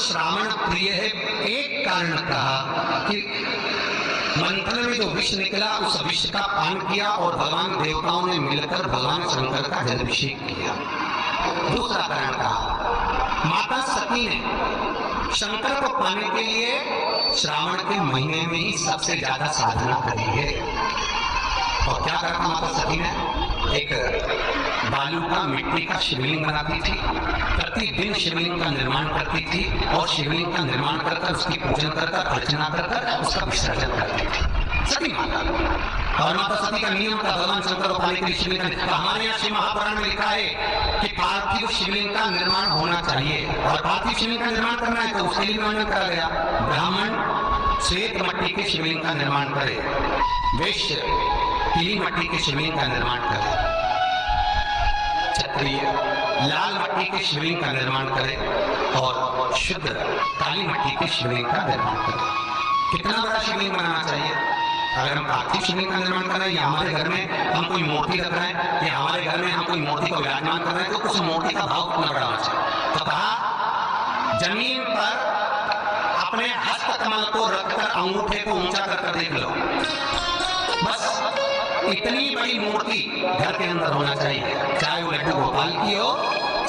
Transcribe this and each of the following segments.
श्रावण प्रिय है एक कारण कहा कि मंथन में जो विष निकला उस विष का पान किया और भगवान देवताओं ने मिलकर भगवान शंकर का जलाभिषेक किया। दूसरा कारण कहा माता सती ने शंकर को पाने के लिए श्रावण के महीने में ही सबसे ज्यादा साधना करी है। और क्या करता माता सती ने? एक बालू का मिट्टी का शिवलिंग बनाती थी, प्रतिदिन शिवलिंग का निर्माण करती थी और शिवलिंग का निर्माण कर उसकी पूजन कर अर्चना कर उसका विसर्जन करती थी सती माता। और माता सती का नियम था भगवान शंकर को पाने के लिए शिवलिंग का। हमारे यहाँ शिव महापुराण में लिखा है कि पार्थिव शिवलिंग का निर्माण होना चाहिए और पार्थिव शिवलिंग का निर्माण करना है तो उसके लिए निर्माण करा गया। ब्राह्मण श्वेत मट्टी के शिवलिंग का निर्माण करे, वैश्य पीली मट्टी के शिवलिंग का निर्माण करे, क्षत्रिय लाल मट्टी के शिवलिंग का निर्माण करे और शुद्र काली मट्टी के शिवलिंग का निर्माण करे। कितना बड़ा शिवलिंग बनाना चाहिए? अगर हम पार्थिव शिवलिंग का निर्माण कर रहे हैं या हमारे घर में हम कोई मूर्ति रख रहे हैं या हमारे घर में हम कोई मूर्ति को विराजमान कर रहे हैं तो उस मूर्ति का भाव कितना बड़ा होना चाहिए? तो कहा जमीन पर अपने हस्त कमल को रखकर अंगूठे को ऊंचा कर देख लो, बस इतनी बड़ी मूर्ति घर के अंदर होना चाहिए। चाहे वो लड्डू गोपाल की हो,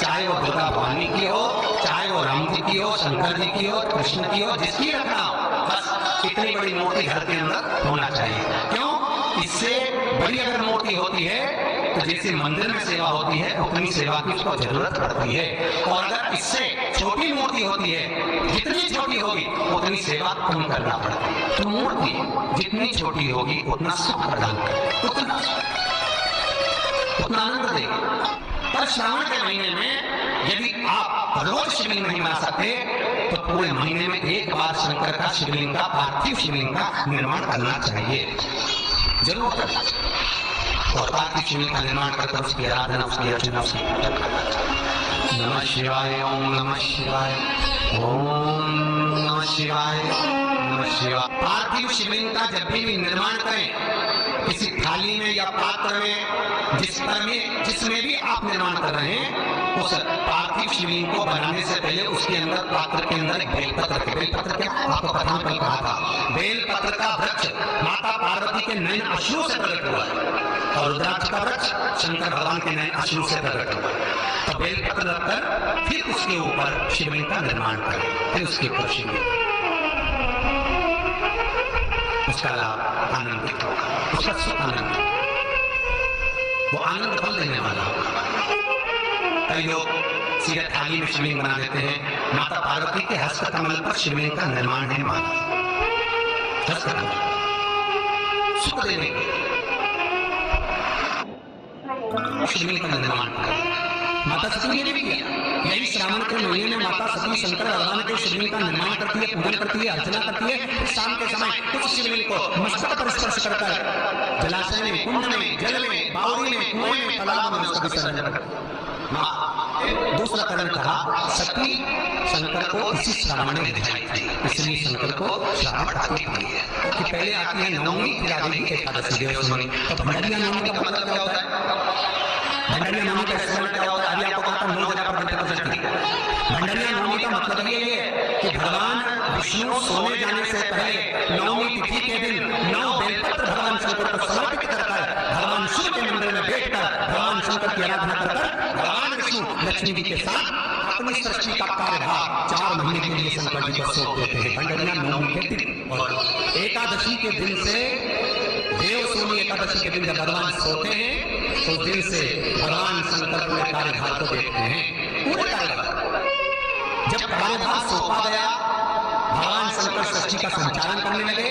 चाहे वो दुर्गा भवानी की हो, चाहे वो राम जी की हो, शंकर जी की हो, कृष्ण की हो, जिसकी रखना हो, बस इतनी बड़ी मूर्ति घर के अंदर होना चाहिए। क्यों? इससे बड़ी अगर मूर्ति होती है तो जैसे मंदिर में सेवा होती है उतनी सेवा की उसको जरूरत पड़ती है, और अगर इससे छोटी मूर्ति होती है जितनी छोटी होगी उतनी सेवा कम करना पड़ता है। तो मूर्ति जितनी छोटी होगी उतना सुख प्रदान करेगी, उतना आनंद देगी। पर श्रावण के महीने में यदि आप रोज शिवलिंग नहीं बना सकते तो पूरे महीने में एक बार शंकर का शिवलिंग का पार्थिव शिवलिंग का निर्माण करना चाहिए, जरूर करें। और पार्थिव शिवलिंग का निर्माण करके उसकी आराधना उसकी अर्चना उसकी नमः शिवाय ओम नमः शिवाय ओम नमः शिवाय नमः शिवाय। पार्थिव शिवलिंग का जब भी निर्माण करें किसी थाली में या पात्र में जिसमें भी आप निर्माण कर रहे हैं उस पार्थिव शिवलिंग को बनाने से पहले उसके अंदर पात्र के अंदर एक बेलपत्र रखें। बेलपत्र क्या आपको प्रथम कल कहा था, बेलपत्र का वृक्ष माता पार्वती के नयन अश्रु से प्रकट हुआ है और रुद्राक्ष का वृक्ष शंकर भगवान के नयन अश्रु से प्रकट हुआ है। तो बेलपत्र रखकर फिर उसके ऊपर शिवलिंग का निर्माण करें, फिर उसके ऊपर शिवलिंग उसका लाभ आनंदित होगा, उसका सुख आनंद वो आनंद फल देने वाला होगा। कई लोग सीधे थाली में शिवलिंग बना देते हैं। माता पार्वती के हस्त कमल पर शिवलिंग का निर्माण है। माता हस्त कमल सुख देने के शिवलिंग का निर्माण करें। माता सती ने भी किया। यही श्रावण के महीने में माता सती शंकर भगवान के शिवलिंग का निर्माण करती है, पूजन करती है, अर्चना करती है। शाम के समय उस शिवलिंग को मस्तक पर स्पर्श करकर जलाशय में, कुंड में, जल में, बावड़ी में, कुएं में, तालाब में उसका विसर्जन करती है। दूसरा कारण कहा सती शंकर को इसी श्रावण में दिखाई थी, इसलिए शंकर को श्रावण आती है कि पहले आती है नवमी फिर आती है एकादशी देवस्वामी। तो भंडारिया नवमी का मतलब क्या होता है? भंडारिया नवमी का स्मरण क्या होता है? अभी आपको कहा था 9 जगह पर भंडारिया नवमी का मतलब ये है कि भगवान विष्णु सोने जाने से पहले नवमी तिथि के दिन 9 बेलपत्र भगवान शंकर को समर्पित करता है। भगवान शिव के मंदिर में बैठकर भगवान शंकर की आराधना कर भगवान विष्णु लक्ष्मी जी के साथ अपनी सृष्टि का कार्यभार 4 महीने के लिए शंकर जी को सौंप देते हैं भंडारिया नवमी के दिन। और एकादशी के दिन से देवसूनी एकादशी के दिन जब भगवान सोते हैं तो उस दिन से भगवान शंकर पूरे कार्यभार को देखते हैं। पूरे कार्यभार जब कार्यभार सौंपा गया भगवान शंकर सृष्टि का संचालन करने लगे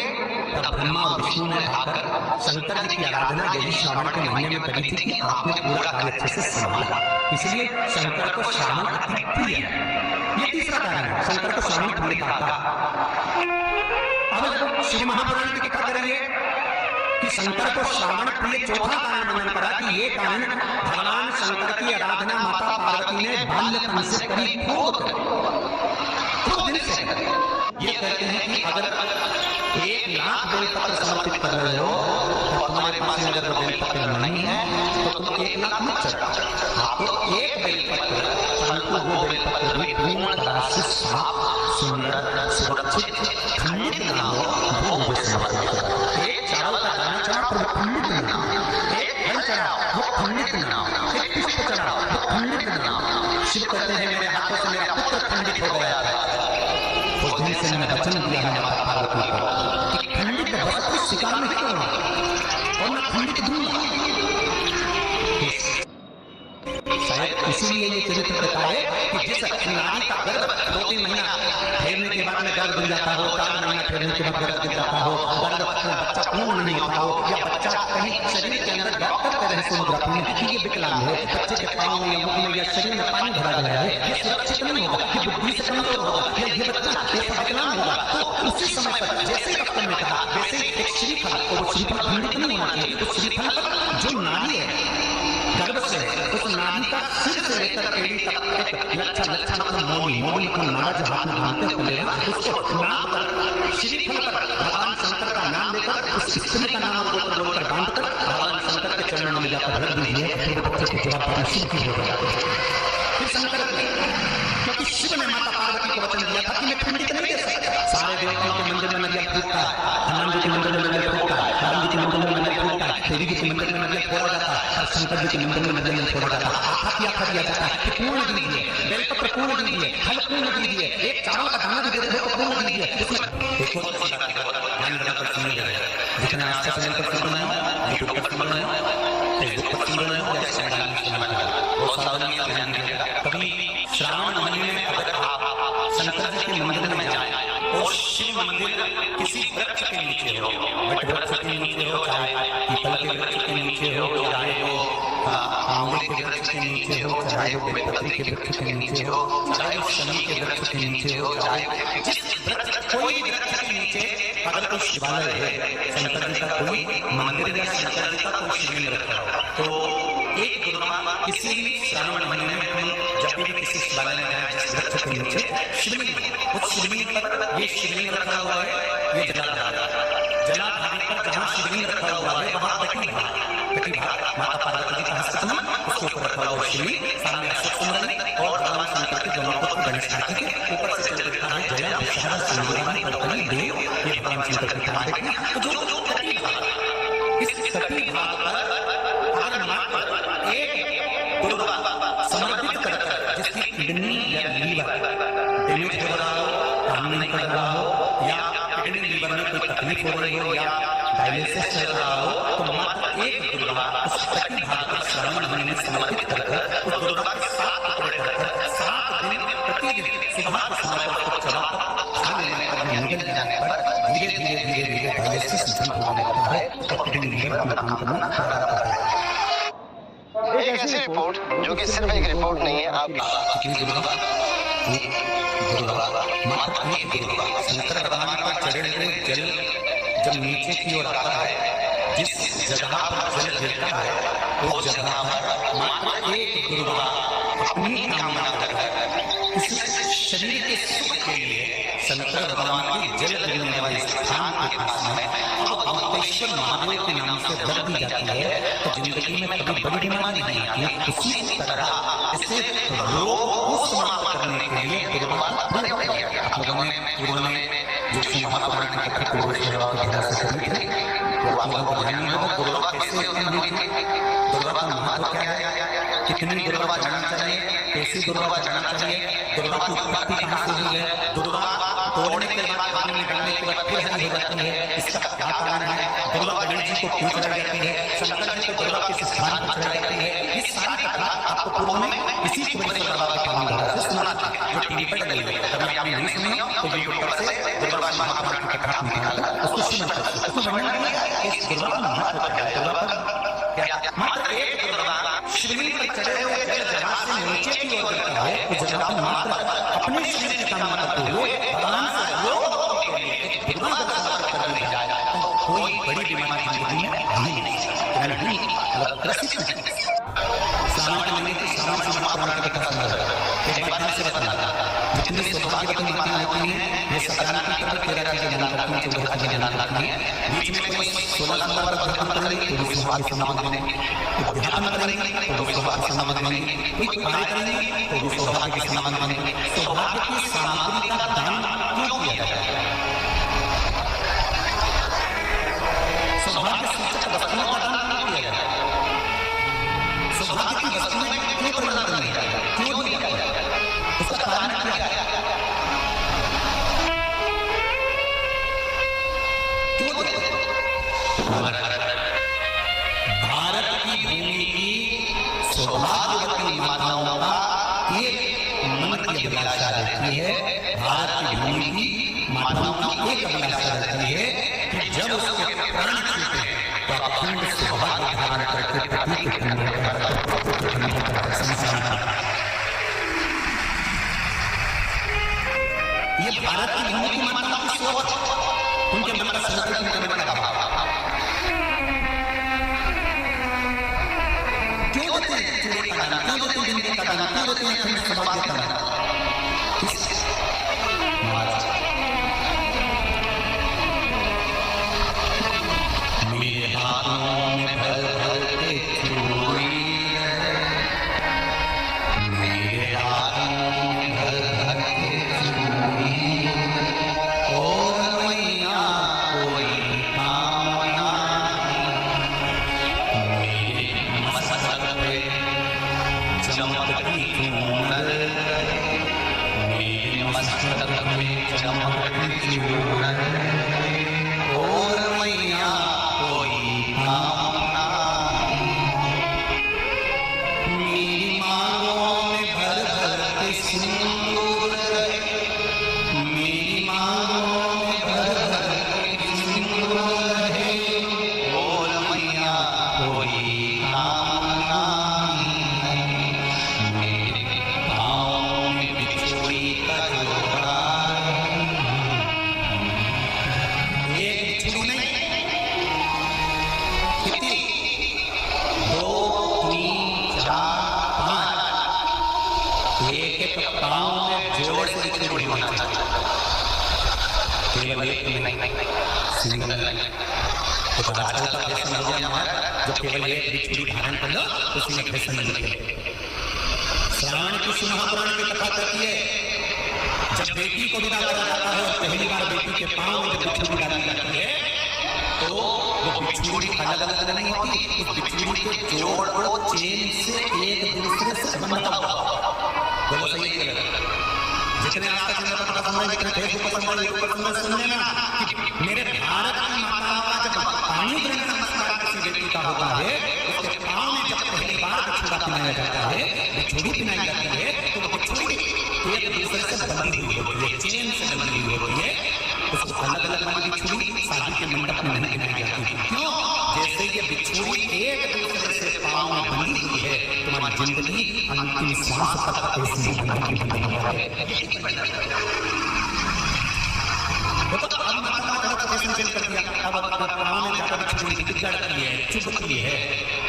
तब ब्रह्मा और विष्णु ने आकर शंकर जी की आराधना यही श्रावण के महीने में करी थी कि आपने पूरा कार्य अच्छे से संभाला, इसलिए शंकर को श्रावण अति प्रिय है। ये तीसरा कारण है शंकर को श्रावण प्रिय कहा। अब श्री महापुराण की कथा करेंगे कि शंकर को श्रावण प्रिय चौथा कारण वर्णन करा कि ये कारण भगवान शंकर की आराधना माता पार्वती ने बाल्यपन से करी, खूब दिन से करी। ये कहते हैं कि अगर 1 लाख बेलपत्र समर्पित कर रहे हो तो तुम्हारे पास अगर बेलपत्र नहीं है तो तुम 1 लाख मत चढ़ाओ, आपको 1 बेलपत्र, परंतु वो बेलपत्र भी पूर्ण तरह से साफ सुंदर, सुरक्षित, खंडित ना हो, वो मुझे समर्पित करो। एक चावल का दाना चढ़ा पर वो खंडित ना हो, एक फल चढ़ा वो खंडित ना हो, एक पुष्प चढ़ा वो खंडित ना हो। शिव कहते हैं मेरे हाथों से मेरा पुत्र खंडित हो गया था, उस दिन से मैंने वचन दिया है माता पार्वती को कि खंडित वस्तु स्वीकार नहीं करूंगा और मैं खंडित दूंगा। शायद इसीलिए ये चरित्र कहता है कि जिस नारी का गर्भ 2-3 महीना फेरने के बाद में गर्भ बन जाता हो, 4 महीना फेरने के बाद गर्भ बन जाता हो, गर्भ बच्चा पूर्ण नहीं होता हो, या बच्चा कहीं शरीर के अंदर डॉक्टर कह रहे सोनोग्राफी में कि ये विकलांग है, बच्चे के पाँव में या मुख में या शरीर में पानी भरा गया है, ये सुरक्षित नहीं होगा, ये बुद्धि से कमजोर होगा, ये बच्चा ये विकलांग होगा। तो उसी समय पर जैसे डॉक्टर ने कहा वैसे एक श्रीफल, और वो श्रीफल खंडित नहीं होना चाहिए। उस श्रीफल पर जो नारी है गर्भ से, उस नारी का सिर से लेकर एड़ी तक एक लच्छा मतलब मोड़ी मतलब नारा जो हाथ में बांधते हुए उसको नाम पर श्रीफल पर भगवान शंकर का नाम लेकर उस स्त्री का नाम और गोत्र बोलकर बांधकर भगवान शंकर के चरणों में जाकर रख दीजिए, फिर बच्चे की जवाब शिव की हो जाती है। फिर शंकर क्योंकि शिव ने माता पार्वती को वचन दिया था कि मैं खंडित नहीं दे सकता। सारे देवताओं के मंदिर में नरियल फूटता है, हनुमान जी के मंदिर में नरियल फूटता है, राम जी के मंदिर में नरियल फूटता है, देवी जी के मंदिर में नरियल फोड़ा जाता है, और शंकर जी के मंदिर में नरियल फोड़ा जाता है। आखा दिया जाता है कि पूर्ण दीजिए, बेलपत्र पूर्ण दीजिए, फल पूर्ण दीजिए, एक चावल का दाना भी दे दो तो पूर्ण दीजिए। जितना अच्छा से मिलकर सुन रहे हो, यूट्यूब पर सुन रहे हो, फेसबुक पर सुन रहे हो, या इंस्टाग्राम पर सुन रहे हो, बहुत सावधानी से ध्यान दीजिएगा। कभी श्रावण महीने में अगर आप शंकर जी के मंदिर में जाए और शिव मंदिर किसी वृक्ष के नीचे हो, वट वृक्ष के नीचे हो, चाहे पीपल के वृक्ष के नीचे हो, चाहे वो आंवले के वृक्ष के नीचे हो, चाहे वो बेलपत्री के वृक्ष के नीचे हो, चाहे वो शमी के वृक्ष के नीचे हो, चाहे जिस वृक्ष कोई वृक्ष के नीचे अगर कोई शिवालय है, शंकर जी का कोई मंदिर या शंकर जी का कोई शिवलिंग रखा हो, तो एक गुरुवार किसी भी श्रावण महीने में हम जब भी किसी शिवालय में जाए जिस वृक्ष के नीचे शिवलिंग, उस शिवलिंग पर ये शिवलिंग रखा हुआ है, ये जलाधारी पर जहाँ शिवलिंग रखा हुआ है वहाँ कटी भाग माता पार्वती जी का हस्तकमल, उसके ऊपर रखा हुआ शिवलिंग, सामने अशोक सुंदरी और भगवान शंकर के दोनों पुत्र गणेश कार्तिक के ऊपर से चल रखा है जया विशाल सुंदरी कलकली देव, ये भगवान शंकर की कथा देखना। तो जो कटी भाग, इस कटी भाग पर एक गुरुवार समर्पित कर जिसकी किडनी या लीवर डैमेज हो रहा हो, काम नहीं कर रहा हो, या किडनी लीवर में कोई तकलीफ हो रही हो, या डायलिसिस चल रहा हो, तो मात्र एक गुरुवार उस कटी भाग पर श्रावण महीने में समर्पित कर उस गुरुवार के 7 टुकड़े कर 7 दिन प्रतिदिन सुबह के समय पर उसको चबाकर खा लेने पर निगल जाने पर धीरे धीरे डायलिसिस बंद होने लगता है और किडनी लीवर अपना काम करना प्रारंभ करता है। एक ऐसी रिपोर्ट जो कि सिर्फ एक रिपोर्ट नहीं है, आप शंकर भगवान पर चढ़े हुए जल जब नीचे की ओर आता है, जिस जगह पर जल गिरता है वो जगह पर मात्र एक गुरुवार अपनी कामना कर इस शरीर के सुख के लिए शंकर भगवान के जल गिरने वाले स्थान के पास में अवतेश्वर महादेव के नाम से रख दी जाती है, तो जिंदगी में कभी बड़ी बीमारी नहीं आती। उसी तरह इसे रोग को समाप्त करने के लिए गुरुवार आप लोगों ने पूर्व में जो महापुराण की कथा पूर्व सेवा की ध्यान से करी थी, तो आप लोगों को ध्यान होगा गुरुवार कैसे हुई थी, गुरुवार का महत्व क्या है, कितनी गुरुवार जाना चाहिए, कैसी गुरुवार जाना चाहिए, गुरुवार की उत्पत्ति कहाँ से हुई है, गुरुवार तोड़ने के बाद पानी में डालने के बाद फिर हरी हो जाती है, इसका क्या कारण है, गुरुवार गणेश जी को क्यों चढ़ाई जाती है, शंकर जी को गुरुवार किस स्थान पर चढ़ाई जाती है, ये सारी कथा आपको पूर्व में इसी सुरेश्वर बाबा के पावन धारा से सुना था, जो टीवी पर डली है। कभी आपने नहीं सुनी तो यूट्यूब पर से गुरुवार महापुराण की कथा निकालकर उसको सुना सकते, उसको वर्णन किया कि इस गुरुवार का महत्व क्या है। गुरुवार क्या मात्र एक गुरुवार शिवलिंग पर चढ़े हुए जल जहाँ से नीचे की ओर गिरता है, उस जगह पर मात्र अपने शरीर की कामना करते हुए भगवान से रोग मुक्ति के लिए एक गुरुवार का समर्पण कर दिया जाए, तो कोई बड़ी बीमारी जिंदगी में नहीं नहीं ग्रसित नहीं। श्रावण के महीने की श्रावण से महापुराण की कथा सुना एक बात ध्यान से बताना, जितनी सौभाग्यवती माताएं होती हैं ये सत्यानारायण की कथा 13 की जन्म करती हैं, 14 की जन्म करती हैं, बीच में कोई 16 नंबर पर ध्यान करेंगे तो भी सौभाग्य संबंध बनेंगे, ध्यान करेंगे तो भी सौभाग्य संबंध बनेंगे, कोई कार्य करेंगे तो भी सौभाग्य के संबंध बनेंगे। सौभाग्य की सामग्री का दान किया जाएगा। सौभाग्य सूचक वस्तुओं का दान क्यों किया जाता है? सौभाग्य की वस्तुएं क्यों प्रदान करनी चाहिए, क्यों दी जाती है, उसका कारण क्या है? क्यों देते हैं? भारत की भूमि की सौभाग्यवती माताओं का एक मन की अभिलाषा रहती है, भारत की भूमि की माताओं की एक अभिलाषा रहती है कि जब उसके प्राण छूटे तो अखंड सौभाग्य धारण करके पति के खंडों का संसार। ये भारत की भूमि की माताओं की सोच, उनके मन का संकल्प, उनके मन का भाव। क्यों देते हैं चूड़े का दान, क्यों देते हैं बिंदी का दान, क्यों देते हैं अखंड सौभाग्य का दान? मेरे हाथों में भर भर के चूड़ी है, मेरे हाथों में भर भर के चूड़ी, और मैया कोई कामना मेरे मस्तक पे चमकती चूनर, मेरे मस्तक पे चमकती चूनर, और मैया कोई कामना मेरी मांगों में भर भर के सिंदूर है, मेरी मांगों में भर भर के सिंदूर है, और मैया कोई कामना मेरे पाँव में बिछुड़ी का जोड़ा है। एक बिछुड़ी नहीं, कितनी? 2, 3, 4, 5, एक एक पाँव में जोड़ से बिछुड़ी होना चाहिए, केवल एक में नहीं, सिंगल नहीं। तो आजकल का फैशन हो गया हमारा, जो केवल एक बिछुड़ी धारण कर लो उसी में फैशन नहीं लगते। श्रावण की महापुराण की कथा कहती है, जब बेटी को विदा करा जाता है और पहली बार बेटी के पांव में जब बिछुड़ी डाली जाती है तो वो बिछुड़ी अलग अलग नहीं होती, उस बिछुड़ी के जोड़ को चेन से एक दूसरे से बंधा हुआ। बोलो सही है गलत? जितने आज तक मेरे को पसंद है, जितने फेसबुक पसंद है, यूट्यूब पसंद है, सुन लेना कि मेरे भारत की माताओं का जब पानी ग्रहण नमस्कार किसी व्यक्ति का होता है, उसके पांव में जब पहली बार बिछुड़ा पिनाया जाता है, बिछुड़ी पिनाई जाती है, तो वो बिछुड़ी एक दूसरे से बंधी हुई होती है, चेन से बंधी हुई होती है। उसको अलग अलग वाली बिछुड़ी शादी के मंडप में नहीं पिनाई जाती। क्यों? जैसे ये बिछुड़ी एक दूसरे से पांव में बंधी हुई है, तुम्हारी जिंदगी अंतिम श्वास तक ऐसी बंधी है। तो अब माता का फैशन चेंज कर दिया, अब पांव में जाकर बिछुड़ी लड़ती है, चुभती है,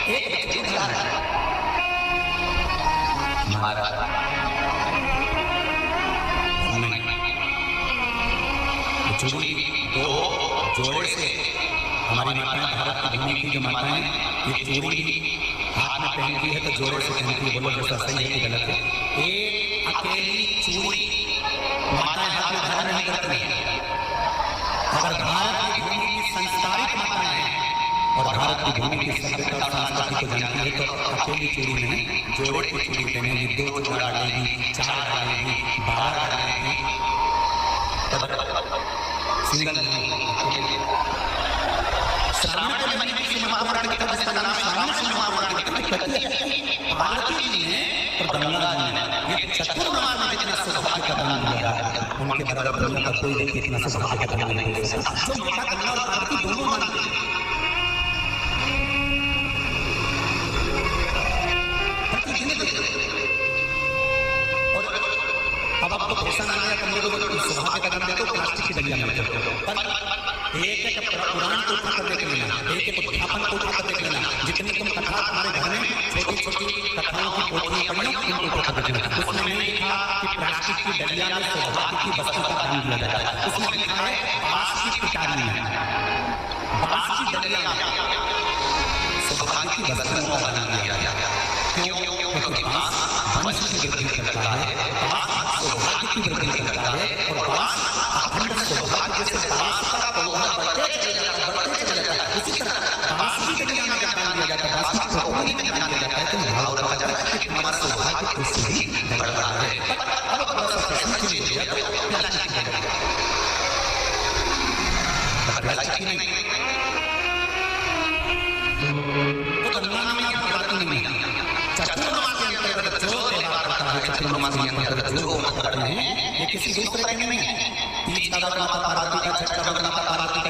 एक बिछुड़ी धारण है। महाराज बिछुड़ी दो जोड़े से हमारी माताएं, भारत की भूमि की जो माताएं, ये चूड़ी हाथ में पहनती है तो जोड़े से पहनती है। बोलो जैसा सही है कि गलत है? एक अकेली चूड़ी माताएं हाथ में धारण नहीं करती है। अगर भारत की भूमि की संस्कारित माताएं हैं और भारत की भूमि की सभ्यता और संस्कृति को जानती है तो अकेली चूड़ी नहीं, जोड़े की चूड़ी पहनेगी, 2 जोड़ा डालेगी, 4 डालेगी, 12 डालेगी, सिंगल नहीं। श्रावण के महीने की महापुराण की कथा, जिसका नाम श्रावण की महापुराण की कथा कहती है, पार्वती जी ने और गंगा जी ने ये चतुर्मास में जितना सौभाग्य का दान दिया है, उनके बराबर दुनिया का कोई व्यक्ति इतना सौभाग्य का दान नहीं दे सकता। जो माता गंगा और पार्वती दोनों मानते हैं, और अब आपको फैशन आ गया, कमरे को सौभाग्य का दान देते हो प्लास्टिक की डलिया में रखते हो, पर एक एक पुराण को उठा कर देख लेना, एक एक उद्यापन को उठा कर देख लेना, जितनी तुम कथा तुम्हारे घर में छोटी छोटी कथाओं की पोथियां पढ़ी हो, उनको उठा कर देख लेना। उसमें नहीं लिखा कि प्लास्टिक की डलिया में सौभाग्य की वस्तु का दान दिया जाता है, उसमें लिखा है बांस की पिटारी में, बांस की डलिया में सौभाग्य की वस्तुओं का दान दिया जाता है। क्यों? क्योंकि बांस वंश की वृद्धि करता है, बांस सौभाग्य की वृद्धि करता है, और बांस अखंड बातचीत उससे भी बढ़ रहा है। अब थोड़ा सा प्रश्न चेंज हो गया तो प्याला चीज प्याला चीज नहीं तो तन्नाम या भारत नहीं चतुर्मास के अंतर्गत जो त्योहार आता है, चतुर्मास के अंतर्गत जो करते हैं ये किसी दूसरे का नहीं है। तीज का माता पार्वती का, छठ का माता पार्वती का,